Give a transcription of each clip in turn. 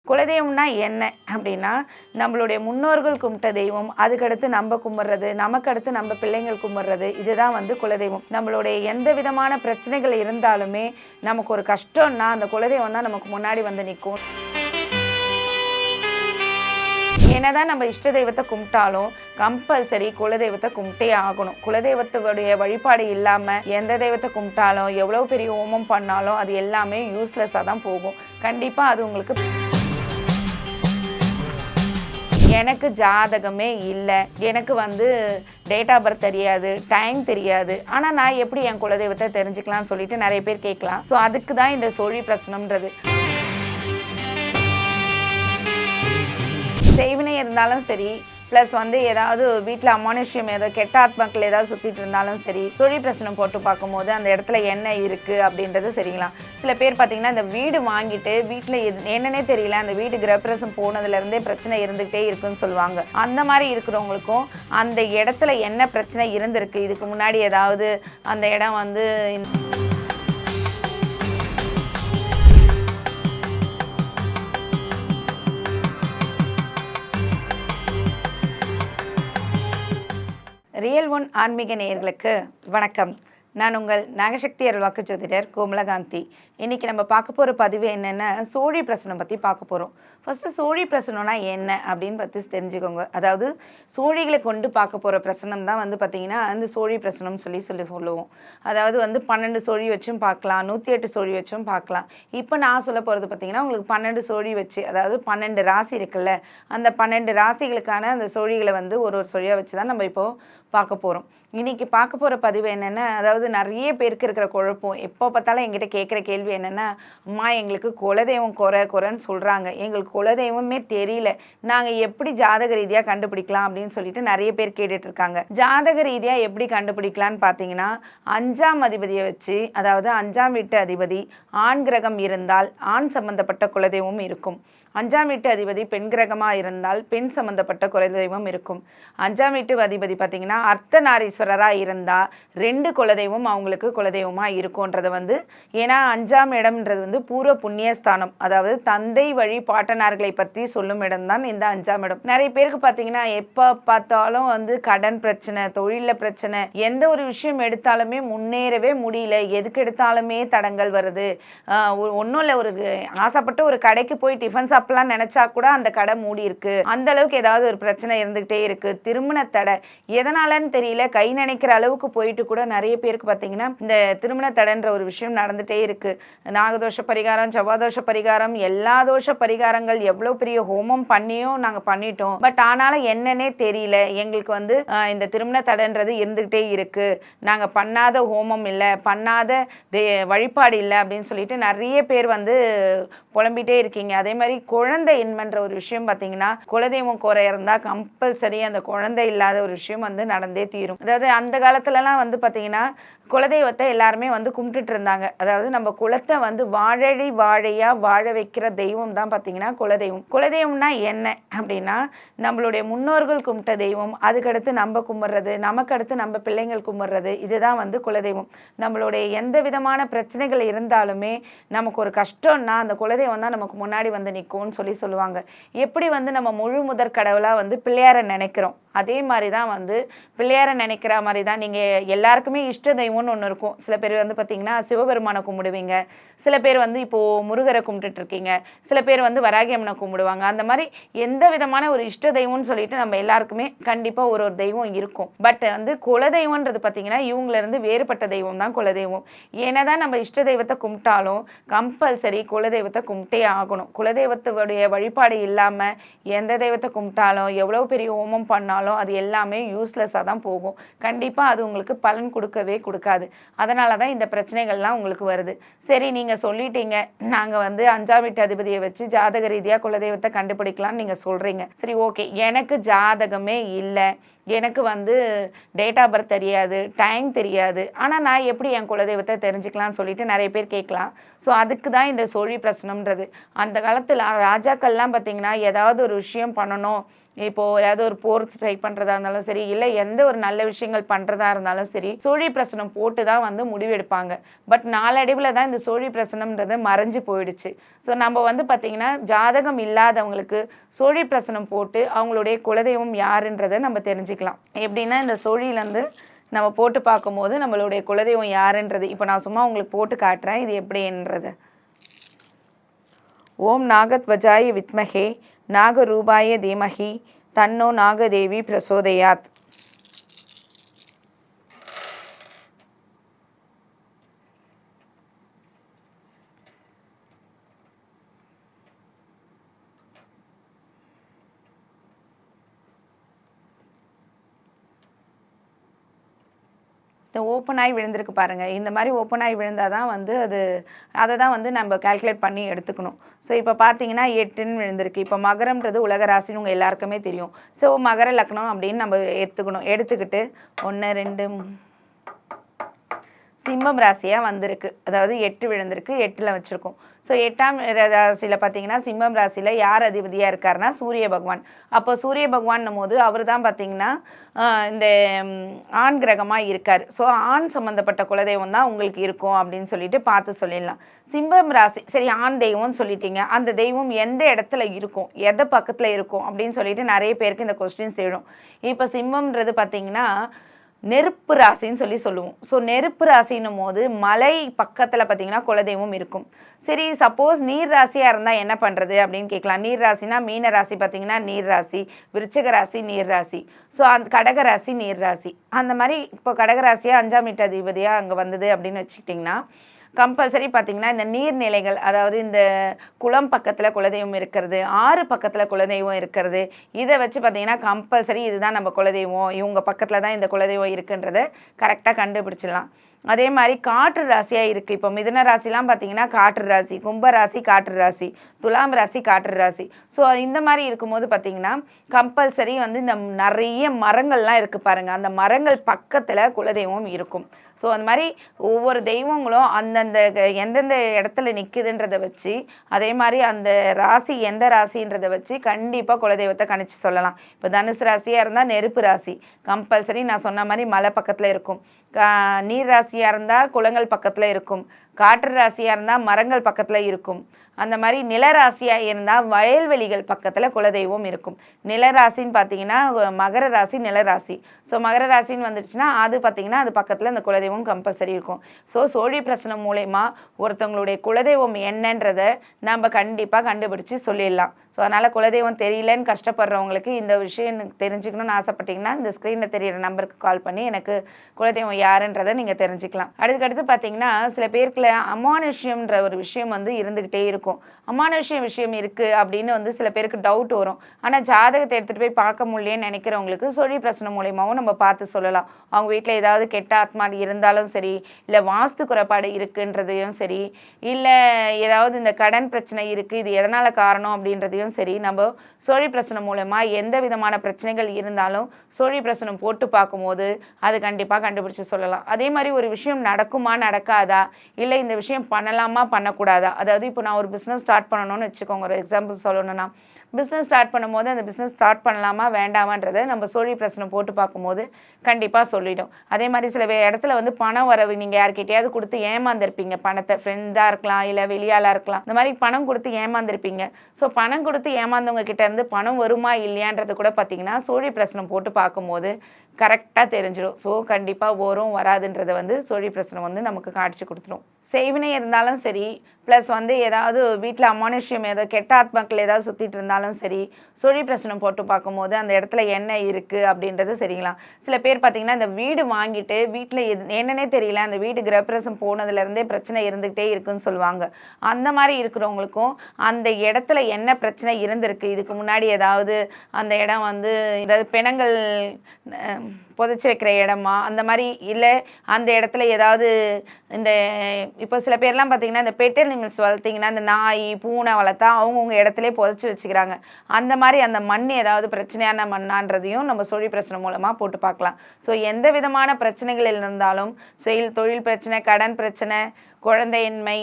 குலதெய்வம்னா என்ன அப்படின்னா, நம்மளுடைய முன்னோர்கள் கும்பிட்ட தெய்வம், அதுக்கடுத்து நம்ம கும்பிட்றது, நமக்கு அடுத்து நம்ம பிள்ளைங்கள் கும்பிட்றது, இதுதான் வந்து குலதெய்வம். நம்மளுடைய எந்த விதமான பிரச்சனைகள் இருந்தாலுமே, நமக்கு ஒரு கஷ்டம்னா அந்த குலதெய்வம் தான் நமக்கு முன்னாடி வந்து நிற்கும். என்னதான் நம்ம இஷ்ட தெய்வத்தை கும்பிட்டாலும் கம்பல்சரி குலதெய்வத்தை கும்பிட்டே ஆகணும். குலதெய்வத்துடைய வழிபாடு இல்லாமல் எந்த தெய்வத்தை கும்பிட்டாலும் எவ்வளோ பெரிய ஹோமம் பண்ணாலும் அது எல்லாமே யூஸ்லெஸ்ஸாக தான் போகும். கண்டிப்பாக அது உங்களுக்கு எனக்கு ஜாதகமே இல்லை, எனக்கு வந்து டேட் ஆஃப் பர்த் தெரியாது, டைம் தெரியாது, ஆனால் நான் எப்படி என் குலதெய்வத்தை தெரிஞ்சுக்கலாம்னு சொல்லிட்டு நிறைய பேர் கேட்கலாம். ஸோ அதுக்கு தான் இந்த சோழி பிரசனம்ன்றது. செய்வினை இருந்தாலும் சரி, ப்ளஸ் வந்து ஏதாவது வீட்டில் அமானுஷ்யம் ஏதோ கெட்ட ஆத்மாக்கள் ஏதாவது சுற்றிட்டு இருந்தாலும் சரி, சோழி பிரசனம் போட்டு பார்க்கும்போது அந்த இடத்துல என்ன இருக்குது அப்படின்றது சரிங்களாம். சில பேர் பார்த்திங்கன்னா இந்த வீடு வாங்கிட்டு வீட்டில் என்னன்னே தெரியல, அந்த வீடு கிரகப்பிரவேசம் போனதுலேருந்தே பிரச்சனை இருந்துகிட்டே இருக்குன்னு சொல்லுவாங்க. அந்த மாதிரி இருக்கிறவங்களுக்கும் அந்த இடத்துல என்ன பிரச்சனை இருந்திருக்கு, இதுக்கு முன்னாடி ஏதாவது அந்த இடம் வந்து ரியல் ஒன் ஆன்மீக நேயர்களுக்கு வணக்கம். நான் உங்கள் நாகசக்தி அருள்வாக்கு ஜோதிடர் கோமலகாந்தி. இன்றைக்கி நம்ம பார்க்க போகிற பதிவு என்னென்னா, சோழி பிரசனம் பற்றி பார்க்க போகிறோம். ஃபஸ்ட்டு சோழி பிரசனம்னா என்ன அப்படின்னு பற்றி தெரிஞ்சுக்கோங்க. அதாவது சோழிகளை கொண்டு பார்க்க போகிற பிரசனம் தான் வந்து பார்த்திங்கன்னா அந்த சோழி பிரசனம் சொல்லி சொல்லுவோம். அதாவது வந்து 12 சோழி வச்சும் பார்க்கலாம், 108 சோழி வச்சும் பார்க்கலாம். இப்போ நான் சொல்ல போகிறது பார்த்திங்கன்னா உங்களுக்கு 12 சோழி வச்சு, அதாவது 12 ராசி இருக்குல்ல, அந்த 12 ராசிகளுக்கான அந்த சோழிகளை வந்து ஒரு சோழியாக வச்சு தான் நம்ம இப்போது பார்க்க போகிறோம். இன்றைக்கி பார்க்க போகிற பதிவு என்னென்னா, அதாவது நிறைய பேருக்கு இருக்கிற குழப்பம், எப்போ பார்த்தாலும் எங்கிட்ட கேட்குற கேள்வி என்னென்னா, அம்மா எங்களுக்கு குலதெய்வம் குறைன்னு சொல்கிறாங்க, எங்களுக்கு குலதெய்வமே தெரியல, நாங்கள் எப்படி ஜாதக ரீதியாக கண்டுபிடிக்கலாம் அப்படின்னு சொல்லிட்டு நிறைய பேர் கேட்டுட்ருக்காங்க. ஜாதக ரீதியாக எப்படி கண்டுபிடிக்கலான்னு பார்த்தீங்கன்னா, 5ஆம் அதிபதியை வச்சு, அதாவது 5ஆம் வீட்டு அதிபதி ஆண் கிரகம் இருந்தால் ஆண் சம்பந்தப்பட்ட குலதெய்வம் இருக்கும். 5ஆம் வீட்டு அதிபதி பெண் கிரகமாக இருந்தால் பெண் சம்மந்தப்பட்ட குலதெய்வம் இருக்கும். 5ஆம் வீட்டு அதிபதி பார்த்திங்கன்னா அர்த்தநாரீஸ்வரராக இருந்தால் 2 குலதெய்வம் அவங்களுக்கு குலதெய்வமாக இருக்கும்ன்றதை வந்து, ஏன்னா 5ஆம் இடம்ன்றது வந்து பூர்வ புண்ணியஸ்தானம், அதாவது தந்தை வழி பாட்டனார்களை பற்றி சொல்லும் இடம்தான் இந்த 5ஆம் இடம். நிறைய பேருக்கு பார்த்திங்கன்னா எப்போ பார்த்தாலும் வந்து கடன் பிரச்சனை, தொழிலில் பிரச்சனை, எந்த ஒரு விஷயம் எடுத்தாலுமே முன்னேறவே முடியல, எதுக்கு எடுத்தாலுமே தடங்கள் வருது. ஒன்றும் இல்லை, ஒரு ஆசைப்பட்டு ஒரு கடைக்கு போய் டிஃபன் சாப்பிடலாம் நினைச்சா கூட அந்த கடை மூடி இருக்கு, அந்த அளவுக்கு ஏதாவது ஒரு பிரச்சனை இருந்துகிட்டே இருக்கு. திருமண தடை எதனாலன்னு தெரியல, கை நினைக்கிற அளவுக்கு போயிட்டு கூட நிறைய பேருக்கு பார்த்தீங்கன்னா இந்த திருமண தடைன்ற ஒரு விஷயம் நடந்துகிட்டே இருக்கு. நாகதோஷ பரிகாரம், செவ்வாதோஷ பரிகாரம், எல்லா தோஷ பரிகாரங்கள் எவ்வளோ பெரிய ஹோமம் பண்ணியும் நாங்கள் பண்ணிட்டோம், பட் ஆனாலும் என்னன்னே தெரியல, எங்களுக்கு வந்து இந்த திருமண தடைன்றது இருந்துகிட்டே இருக்கு, நாங்கள் பண்ணாத ஹோமம் இல்லை, பண்ணாத வழிபாடு இல்லை அப்படின்னு சொல்லிட்டு நிறைய பேர் வந்து புலம்பிகிட்டே இருக்கீங்க. அதே மாதிரி குழந்தை இன்மைன்ற ஒரு விஷயம் பார்த்தீங்கன்னா, குலதெய்வம் குறை இருந்தால் கம்பல்சரி அந்த குழந்தை இல்லாத ஒரு விஷயம் வந்து நடந்தே தீரும். அதாவது அந்த காலத்துலலாம் வந்து பார்த்தீங்கன்னா குலதெய்வத்தை எல்லாருமே வந்து கும்பிட்டுட்டு இருந்தாங்க. அதாவது நம்ம குலத்தை வந்து வாழை வாழையாக வாழ வைக்கிற தெய்வம் தான் பார்த்தீங்கன்னா குலதெய்வம். குலதெய்வம்னா என்ன அப்படின்னா, நம்மளுடைய முன்னோர்கள் கும்பிட்ட தெய்வம், அதுக்கடுத்து நம்ம கும்பிட்றது, நமக்கு அடுத்து நம்ம பிள்ளைங்கள் கும்பிட்றது, இதுதான் வந்து குலதெய்வம். நம்மளுடைய எந்த விதமான பிரச்சனைகள் இருந்தாலுமே நமக்கு ஒரு கஷ்டம்னா அந்த குலதெய்வம் தான் நமக்கு முன்னாடி வந்து நிற்கும்னு சொல்லி சொல்லுவாங்க. எப்படி வந்து நம்ம முழு முதற் கடவுளாக வந்து பிள்ளையாரை நினைக்கிறோம், அதே மாதிரி தான் வந்து பிள்ளையாரை நினைக்கிற மாதிரி தான் நீங்கள் எல்லாருக்குமே இஷ்ட தெய்வம்னு ஒன்று இருக்கும். சில பேர் வந்து பார்த்திங்கன்னா சிவபெருமானை கும்பிடுவீங்க, சில பேர் வந்து இப்போது முருகரை கும்பிட்டுட்ருக்கீங்க, சில பேர் வந்து வராகியம்மனை கும்பிடுவாங்க. அந்த மாதிரி எந்த விதமான ஒரு இஷ்ட தெய்வம்னு சொல்லிட்டு நம்ம எல்லாருக்குமே கண்டிப்பாக ஒரு தெய்வம் இருக்கும். பட் வந்து குலதெய்வம்ன்றது பார்த்திங்கன்னா இவங்களிருந்து வேறுபட்ட தெய்வம் தான் குலதெய்வம். ஏன்னதான் நம்ம இஷ்ட தெய்வத்தை கும்பிட்டாலும் கம்பல்சரி குலதெய்வத்தை கும்பிட்டே ஆகணும். குலதெய்வத்துடைய வழிபாடு இல்லாமல் எந்த தெய்வத்தை கும்பிட்டாலும் எவ்வளோ பெரிய ஹோமம் பண்ணாலும் அது எல்லாமே யூஸ்லெஸ்ஸாக தான் போகும். கண்டிப்பாக அது உங்களுக்கு பலன் கொடுக்கவே கொடுக்காது. அதனால தான் இந்த பிரச்சனைகள்லாம் உங்களுக்கு வருது. சரி, நீங்கள் சொல்லிட்டீங்க, நாங்கள் வந்து 5ஆம் வீட்டு அதிபதியை வச்சு ஜாதக ரீதியாக குலதெய்வத்தை கண்டுபிடிக்கலாம்னு நீங்கள் சொல்கிறீங்க. சரி, ஓகே, எனக்கு ஜாதகமே இல்லை, எனக்கு வந்து டேட் ஆஃப் பர்த் தெரியாது, டைம் தெரியாது, ஆனால் நான் எப்படி என் குலதெய்வத்தை தெரிஞ்சுக்கலாம்னு சொல்லிட்டு நிறைய பேர் கேட்கலாம். ஸோ அதுக்கு தான் இந்த சோழி பிரசனம்ன்றது. அந்த காலத்தில் ராஜாக்கள்லாம் பார்த்திங்கன்னா ஏதாவது ஒரு விஷயம் பண்ணணும், இப்போது ஏதாவது ஒரு போர் ட்ரை பண்ணுறதா இருந்தாலும் சரி, இல்லை எந்த ஒரு நல்ல விஷயங்கள் பண்ணுறதா இருந்தாலும் சரி, சோழி பிரசனம் போட்டு தான் வந்து முடிவெடுப்பாங்க. பட் நாளடைவில் தான் இந்த சோழி பிரசனம்ன்றது மறைஞ்சு போயிடுச்சு. ஸோ நம்ம வந்து பார்த்திங்கன்னா ஜாதகம் இல்லாதவங்களுக்கு சோழி பிரசனம் போட்டு அவங்களுடைய குலதெய்வம் யாருன்றதை நம்ம தெரிஞ்சுக்கலாம். எப்படின்னா இந்த சோழியிலேருந்து நம்ம போட்டு பார்க்கும்போது நம்மளுடைய குலதெய்வம் யாருன்றது இப்போ நான் சும்மா உங்களுக்கு போட்டு காட்டுறேன் இது எப்படின்றது. ஓம் நாகத்வஜாய வித்மஹே நாகரூபாய தீமஹி தன்னோ நாகதேவி பிரசோதயாத். இந்த ஓப்பன் ஆகி விழுந்திருக்கு பாருங்கள். இந்த மாதிரி ஓப்பன் ஆகி விழுந்தால் தான் வந்து அதை தான் வந்து நம்ம கால்குலேட் பண்ணி எடுத்துக்கணும். ஸோ இப்போ பார்த்தீங்கன்னா 8ன்னு விழுந்திருக்கு. இப்போ மகரம்ன்றது உலக ராசின்னு உங்கள் எல்லாருக்குமே தெரியும். ஸோ மகர லக்னம் அப்படின்னு நம்ம எடுத்துக்கிட்டு 1 2 சிம்மம் ராசியாக வந்திருக்கு. அதாவது 8 விழுந்திருக்கு, 8ல் வச்சுருக்கோம். ஸோ 8ஆம் ராசியில் பார்த்தீங்கன்னா சிம்மம் ராசியில் யார் அதிபதியாக இருக்காருன்னா சூரிய பகவான். அப்போ சூரிய பகவான்னும் போது அவர் தான் பார்த்தீங்கன்னா இந்த ஆண் கிரகமாக இருக்கார். ஸோ ஆண் சம்மந்தப்பட்ட குலதெய்வம் தான் உங்களுக்கு இருக்கும் அப்படின்னு சொல்லிட்டு பார்த்து சொல்லிடலாம். சிம்மம் ராசி சரி ஆண் தெய்வம்னு சொல்லிட்டீங்க, அந்த தெய்வம் எந்த இடத்துல இருக்கும், எதை பக்கத்தில் இருக்கும் அப்படின்னு சொல்லிட்டு நிறைய பேருக்கு இந்த கொஸ்டின்ஸ் எழும். இப்போ சிம்மம்ன்றது பார்த்தீங்கன்னா நெருப்பு ராசின்னு சொல்லுவோம். ஸோ நெருப்பு ராசின்னும் போது மலை பக்கத்தில் பார்த்தீங்கன்னா குலதெய்வம் இருக்கும். சரி சப்போஸ் நீர் ராசியாக இருந்தால் என்ன பண்ணுறது அப்படின்னு கேட்கலாம். நீர் ராசினா மீன ராசி பார்த்தீங்கன்னா நீர் ராசி, விருச்சிக ராசி நீர் ராசி, ஸோ அந்த கடக ராசி நீர் ராசி. அந்த மாதிரி இப்போ கடகராசியாக 5ஆம் வீட்டு அதிபதியாக அங்கே வந்தது அப்படின்னு வச்சுக்கிட்டிங்கன்னா கம்பல்சரி பார்த்திங்கன்னா இந்த நீர்நிலைகள், அதாவது இந்த குளம் பக்கத்தில் குலதெய்வம் இருக்கிறது, ஆறு பக்கத்தில் குலதெய்வம் இருக்கிறது, இதை வச்சு பார்த்திங்கன்னா கம்பல்சரி இதுதான் நம்ம குலதெய்வம், இவங்க பக்கத்தில் தான் இந்த குலதெய்வம் இருக்குன்றதை கரெக்டாக கண்டுபிடிச்சிடலாம். அதே மாதிரி காற்று ராசியாக இருக்குது. இப்போ மிதுன ராசிலாம் பார்த்திங்கன்னா காற்று ராசி, கும்ப ராசி காற்று ராசி, துலாம் ராசி காற்று ராசி. ஸோ இந்த மாதிரி இருக்கும்போது பார்த்திங்கன்னா கம்பல்சரி வந்து இந்த நிறைய மரங்கள்லாம் இருக்குது பாருங்கள், அந்த மரங்கள் பக்கத்தில் குலதெய்வம் இருக்கும். ஸோ அந்த மாதிரி ஒவ்வொரு தெய்வங்களும் அந்தந்த எந்தெந்த இடத்துல நிற்குதுன்றதை வச்சு, அதே மாதிரி அந்த ராசி எந்த ராசின்றதை வச்சு கண்டிப்பாக குலதெய்வத்தை கணிச்சு சொல்லலாம். இப்போ தனுசு ராசியாக இருந்தால் நெருப்பு ராசி கம்பல்சரி நான் சொன்ன மாதிரி மலை பக்கத்தில் இருக்கும். நீர் ராசியாக இருந்தால் குளங்கள் பக்கத்தில் இருக்கும். காற்று ராசியாக இருந்தால் மரங்கள் பக்கத்தில் இருக்கும். அந்த மாதிரி நிலராசியாக இருந்தால் வயல்வெளிகள் பக்கத்தில் குலதெய்வம் இருக்கும். நிலராசின்னு பார்த்தீங்கன்னா மகர ராசி நிலராசி. ஸோ மகர ராசின்னு வந்துடுச்சுன்னா அது பார்த்திங்கன்னா அது பக்கத்தில் அந்த குலதெய்வம் கம்பல்சரி இருக்கும். ஸோ சோழி பிரசனம் மூலயமா ஒருத்தவங்களுடைய குலதெய்வம் என்னன்றதை நம்ம கண்டிப்பாக கண்டுபிடிச்சி சொல்லிடலாம். ஸோ அதனால் குலதெய்வம் தெரியலன்னு கஷ்டப்படுறவங்களுக்கு இந்த விஷயம் எனக்கு தெரிஞ்சுக்கணும்னு ஆசைப்பட்டிங்கன்னா இந்த ஸ்க்ரீனில் தெரியிற நம்பருக்கு கால் பண்ணி எனக்கு குலதெய்வம் யாருன்றதை நீங்கள் தெரிஞ்சுக்கலாம். அடுத்து பார்த்தீங்கன்னா சில பேருக்குல அமானுஷ்யம்ன்ற ஒரு விஷயம் வந்து இருந்துக்கிட்டே இருக்கும். அமானுஷ்ய விஷயம் இருக்குது அப்படின்னு வந்து சில பேருக்கு டவுட் வரும். ஆனால் ஜாதகத்தை எடுத்துகிட்டு போய் பார்க்க முடியலன்னு நினைக்கிறவங்களுக்கு சோழி பிரசனம் மூலியமாகவும் நம்ம பார்த்து சொல்லலாம். அவங்க வீட்டில் ஏதாவது கெட்ட ஆத்மா இருந்தாலும் சரி, இல்லை வாஸ்து குறைபாடு இருக்குன்றதையும் சரி, இல்லை ஏதாவது இந்த கடன் பிரச்சனை இருக்குது இது எதனால் காரணம் அப்படின்றதையும் சரி, நம்ம சோழி பிரசனம் மூலமாக எந்த விதமான பிரச்சனைகள் இருந்தாலும் சோழி பிரசனம் போட்டு பார்க்கும்போது அது கண்டிப்பாக கண்டுபிடிச்சு சொல்லலாம். அதே மாதிரி ஒரு விஷயம் நடக்குமா நடக்காதா, இல்லை இந்த விஷயம் பண்ணலாமா பண்ணக்கூடாதா, அதாவது இப்போ நான் ஒரு பிஸ்னஸ் ஸ்டார்ட் பண்ணணும்னு வச்சுக்கோங்க, ஒரு எக்ஸாம்பிள் சொல்லணும்னா பிஸ்னஸ் ஸ்டார்ட் பண்ணும்போது அந்த பிஸ்னஸ் ஸ்டார்ட் பண்ணலாமா வேண்டாமான்றதை நம்ம சோழி பிரச்சனை போட்டு பார்க்கும்போது கண்டிப்பாக சொல்லிடும். அதே மாதிரி சில இடத்துல வந்து பணம் வரவு நீங்கள் யார்கிட்டையாவது கொடுத்து ஏமாந்துருப்பீங்க, பணத்தை ஃப்ரெண்டாக இருக்கலாம் இல்லை வெளியாளாக இருக்கலாம், இந்த மாதிரி பணம் கொடுத்து ஏமாந்துருப்பீங்க. ஸோ பணம் கொடுத்து ஏமாந்தவங்க கிட்ட இருந்து பணம் வருமா இல்லையான்றது கூட பார்த்தீங்கன்னா சோழி பிரச்சனை போட்டு பார்க்கும்போது கரெக்டாக தெரிஞ்சிடும். ஸோ கண்டிப்பாக வரும் வராதுன்றதை வந்து சோழி பிரச்சனை வந்து நமக்கு காட்சி கொடுத்துரும். செய்வினை இருந்தாலும் சரி, ப்ளஸ் வந்து ஏதாவது வீட்டில் அமானுஷ்யம் ஏதோ கெட்ட ஆத்மாக்கள் ஏதாவது சுற்றிட்டு இருந்தாலும் சரி, சோழி பிரச்சனை போட்டு பார்க்கும்போது அந்த இடத்துல என்ன இருக்குது அப்படின்றது சரிங்களா. சில பேர் பார்த்திங்கன்னா இந்த வீடு வாங்கிட்டு வீட்டில் என்னன்னே தெரியல, அந்த வீடு கிரகப்பிரவேசம் போனதுலேருந்தே பிரச்சனை இருந்துக்கிட்டே இருக்குன்னு சொல்லுவாங்க. அந்த மாதிரி இருக்கிறவங்களுக்கும் அந்த இடத்துல என்ன பிரச்சனை இருந்திருக்கு, இதுக்கு முன்னாடி ஏதாவது அந்த இடம் வந்து ஏதாவது பிணங்கள் புதைச்சி வைக்கிற இடமா அந்த மாதிரி, இல்லை அந்த இடத்துல ஏதாவது இந்த இப்போ சில பேர்லாம் பார்த்திங்கன்னா இந்த பெட் அனிமல்ஸ் வளர்த்திங்கன்னா இந்த நாய் பூனை வளர்த்தா அவங்கவுங்க இடத்துல புதைச்சி வச்சுக்கிறாங்க. அந்த மாதிரி அந்த மண் ஏதாவது பிரச்சனையான மண்ணான்றதையும் நம்ம சோழி பிரச்சனை மூலமாக போட்டு பார்க்கலாம். ஸோ எந்த விதமான பிரச்சனைகள் இருந்தாலும் தொழில் பிரச்சனை, கடன் பிரச்சனை, குழந்தையின்மை,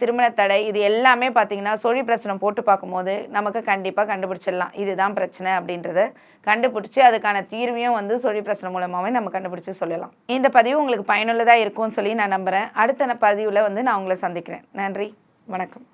திருமண தடை, இது எல்லாமே பார்த்தீங்கன்னா சோழி பிரசனம் போட்டு பார்க்கும்போது நமக்கு கண்டிப்பாக கண்டுபிடிச்சிடலாம். இதுதான் பிரச்சனை அப்படின்றத கண்டுபிடிச்சி அதுக்கான தீர்வையும் வந்து சோழி பிரசனம் மூலமாகவே நம்ம கண்டுபிடிச்சி சொல்லலாம். இந்த பதிவு உங்களுக்கு பயனுள்ளதாக இருக்கும்னு சொல்லி நான் நம்புகிறேன். அடுத்த பதிவில் வந்து நான் உங்களை சந்திக்கிறேன். நன்றி, வணக்கம்.